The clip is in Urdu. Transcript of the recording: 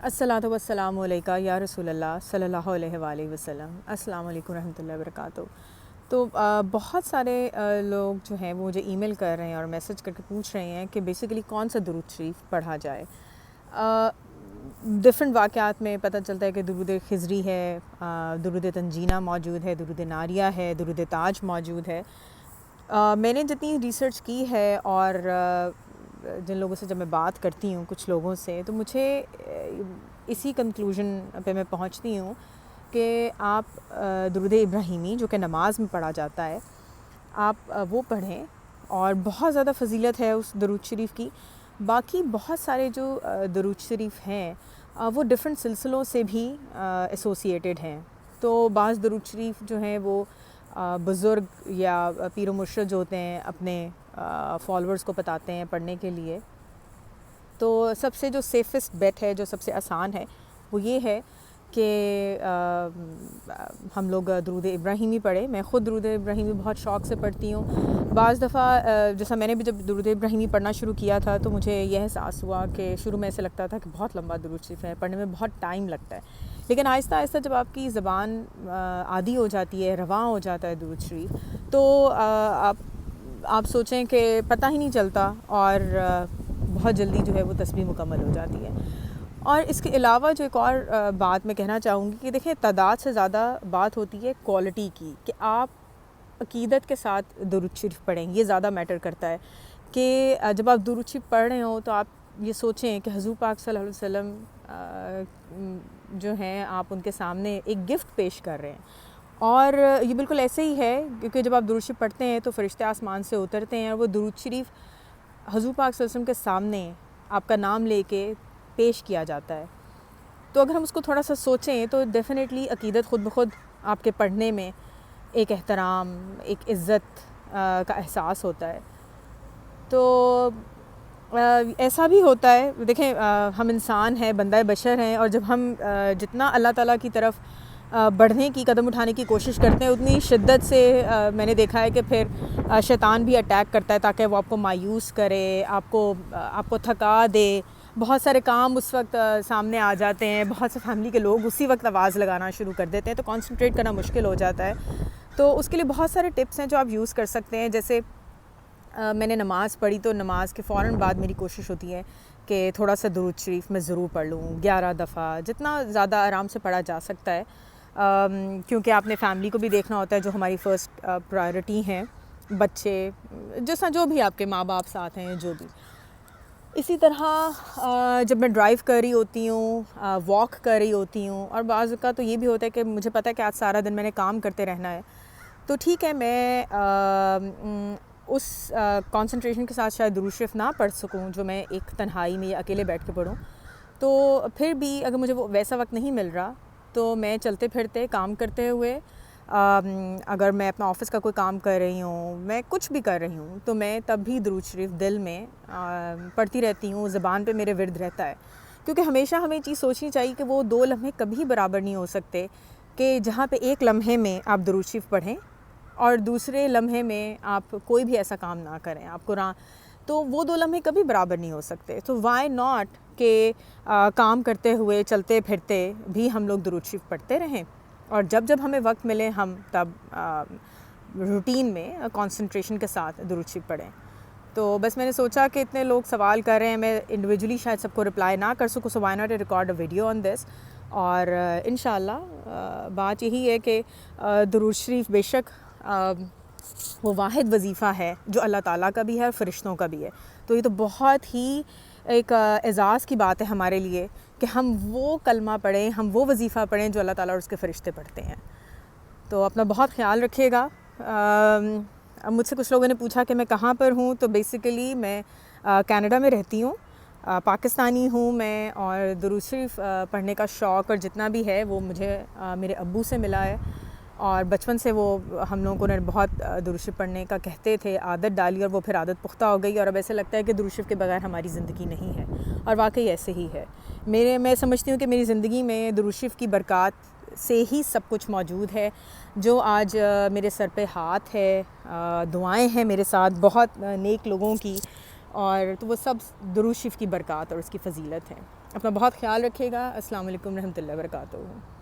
الصلاۃ والسلام علیکہ یا رسول اللہ صلی اللہ علیہ وآلہ وسلم۔ السلام علیکم ورحمۃ اللہ وبرکاتہ۔ تو بہت سارے لوگ جو ہیں وہ مجھے ای میل کر رہے ہیں اور میسج کر کے پوچھ رہے ہیں کہ بیسیکلی کون سا درود شریف پڑھا جائے۔ ڈفرینٹ واقعات میں پتہ چلتا ہے کہ درود خضری ہے، درود تنجینہ موجود ہے، درود ناریہ ہے، درود تاج موجود ہے۔ میں نے جتنی ریسرچ کی ہے اور جن لوگوں سے جب میں بات کرتی ہوں کچھ لوگوں سے، تو مجھے اسی کنکلوژن پہ میں پہنچتی ہوں کہ آپ درود ابراہیمی جو کہ نماز میں پڑھا جاتا ہے، آپ وہ پڑھیں، اور بہت زیادہ فضیلت ہے اس درود شریف کی۔ باقی بہت سارے جو درود شریف ہیں وہ ڈفرینٹ سلسلوں سے بھی ایسوسیٹیڈ ہیں۔ تو بعض درود شریف جو ہیں وہ بزرگ یا پیر و مرشد جو ہوتے ہیں اپنے فالورز کو بتاتے ہیں پڑھنے کے لیے۔ تو سب سے جو سیفسٹ بیٹ ہے، جو سب سے آسان ہے، وہ یہ ہے کہ ہم لوگ درود ابراہیمی پڑھیں۔ میں خود درود ابراہیمی بہت شوق سے پڑھتی ہوں۔ بعض دفعہ جیسا میں نے بھی جب درود ابراہیمی پڑھنا شروع کیا تھا تو مجھے یہ احساس ہوا کہ شروع میں ایسے لگتا تھا کہ بہت لمبا درود شریف ہے، پڑھنے میں بہت ٹائم لگتا ہے، لیکن آہستہ آہستہ جب آپ کی زبان عادی ہو جاتی ہے، رواں ہو جاتا ہے درود شریف، تو آپ سوچیں کہ پتہ ہی نہیں چلتا، اور بہت جلدی جو ہے وہ تسبیح مکمل ہو جاتی ہے۔ اور اس کے علاوہ جو ایک اور بات میں کہنا چاہوں گی کہ دیکھیں، تعداد سے زیادہ بات ہوتی ہے کوالٹی کی، کہ آپ عقیدت کے ساتھ درود شریف پڑھیں۔ یہ زیادہ میٹر کرتا ہے کہ جب آپ درود شریف پڑھ رہے ہوں تو آپ یہ سوچیں کہ حضور پاک صلی اللہ علیہ وسلم جو ہیں، آپ ان کے سامنے ایک گفٹ پیش کر رہے ہیں۔ اور یہ بالکل ایسے ہی ہے، کیونکہ جب آپ درود شریف پڑھتے ہیں تو فرشتے آسمان سے اترتے ہیں، اور وہ درود شریف حضور پاک صلی اللہ علیہ وسلم کے سامنے آپ کا نام لے کے پیش کیا جاتا ہے۔ تو اگر ہم اس کو تھوڑا سا سوچیں تو ڈیفینیٹلی عقیدت خود بخود آپ کے پڑھنے میں ایک احترام، ایک عزت کا احساس ہوتا ہے۔ تو ایسا بھی ہوتا ہے، دیکھیں ہم انسان ہیں، بندہ بشر ہیں، اور جب ہم جتنا اللہ تعالیٰ کی طرف بڑھنے کی، قدم اٹھانے کی کوشش کرتے ہیں، اتنی شدت سے میں نے دیکھا ہے کہ پھر شیطان بھی اٹیک کرتا ہے تاکہ وہ آپ کو مایوس کرے، آپ کو تھکا دے۔ بہت سارے کام اس وقت سامنے آ جاتے ہیں، بہت سے فیملی کے لوگ اسی وقت آواز لگانا شروع کر دیتے ہیں، تو کانسنٹریٹ کرنا مشکل ہو جاتا ہے۔ تو اس کے لیے بہت سارے ٹپس ہیں جو آپ یوز کر سکتے ہیں۔ جیسے میں نے نماز پڑھی تو نماز کے فوراً بعد میری کوشش ہوتی ہے کہ تھوڑا سا درود شریف میں ضرور پڑھ لوں، 11 دفعہ، جتنا زیادہ آرام سے پڑھا جا سکتا ہے، کیونکہ آپ نے فیملی کو بھی دیکھنا ہوتا ہے جو ہماری فرسٹ پرائرٹی ہیں، بچے جیسا جو بھی آپ کے ماں باپ ساتھ ہیں، جو بھی۔ اسی طرح جب میں ڈرائیو کر رہی ہوتی ہوں، واک کر رہی ہوتی ہوں، اور بعض اوقات تو یہ بھی ہوتا ہے کہ مجھے پتہ ہے کہ آج سارا دن میں نے کام کرتے رہنا ہے، تو ٹھیک ہے میں اس کانسنٹریشن کے ساتھ شاید درود شریف نہ پڑھ سکوں جو میں ایک تنہائی میں یا اکیلے بیٹھ کے پڑھوں، تو پھر بھی اگر مجھے وہ ویسا وقت نہیں مل رہا تو میں چلتے پھرتے کام کرتے ہوئے، اگر میں اپنا آفس کا کوئی کام کر رہی ہوں، میں کچھ بھی کر رہی ہوں، تو میں تب بھی درود شریف دل میں پڑھتی رہتی ہوں، زبان پہ میرے ورد رہتا ہے۔ کیونکہ ہمیشہ ہمیں چیز سوچنی چاہیے کہ وہ 2 لمحے کبھی برابر نہیں ہو سکتے، کہ جہاں پہ ایک لمحے میں آپ درود شریف پڑھیں اور دوسرے لمحے میں آپ کوئی بھی ایسا کام نہ کریں، آپ قرآن، تو وہ 2 لمحے کبھی برابر نہیں ہو سکتے۔ تو وائی ناٹ کہ کام کرتے ہوئے، چلتے پھرتے بھی ہم لوگ درود شریف پڑھتے رہیں، اور جب جب ہمیں وقت ملے ہم تب روٹین میں کانسنٹریشن کے ساتھ درود شریف پڑھیں۔ تو بس میں نے سوچا کہ اتنے لوگ سوال کر رہے ہیں، میں انڈیویجولی شاید سب کو رپلائی نہ کر سکوں، so why not record a video on this. اور انشاءاللہ بات یہی ہے کہ درود شریف بے شک وہ واحد وظیفہ ہے جو اللہ تعالیٰ کا بھی ہے اور فرشتوں کا بھی ہے۔ تو یہ تو بہت ہی ایک اعزاز کی بات ہے ہمارے لیے کہ ہم وہ کلمہ پڑھیں، ہم وہ وظیفہ پڑھیں جو اللہ تعالیٰ اور اس کے فرشتے پڑھتے ہیں۔ تو اپنا بہت خیال رکھیے گا۔ اب مجھ سے کچھ لوگوں نے پوچھا کہ میں کہاں پر ہوں، تو بیسیکلی میں کینیڈا میں رہتی ہوں، پاکستانی ہوں میں، اور درود شریف پڑھنے کا شوق اور جتنا بھی ہے وہ مجھے میرے ابو سے ملا ہے، اور بچپن سے وہ ہم لوگوں نے بہت درود شریف پڑھنے کا کہتے تھے، عادت ڈالی، اور وہ پھر عادت پختہ ہو گئی، اور اب ایسے لگتا ہے کہ درود شریف کے بغیر ہماری زندگی نہیں ہے، اور واقعی ایسے ہی ہے۔ میں سمجھتی ہوں کہ میری زندگی میں درود شریف کی برکات سے ہی سب کچھ موجود ہے، جو آج میرے سر پہ ہاتھ ہے، دعائیں ہیں میرے ساتھ بہت نیک لوگوں کی، اور تو وہ سب درود شریف کی برکات اور اس کی فضیلت ہے۔ اپنا بہت خیال رکھیے گا. السلام علیکم ورحمۃ اللہ وبرکاتہ.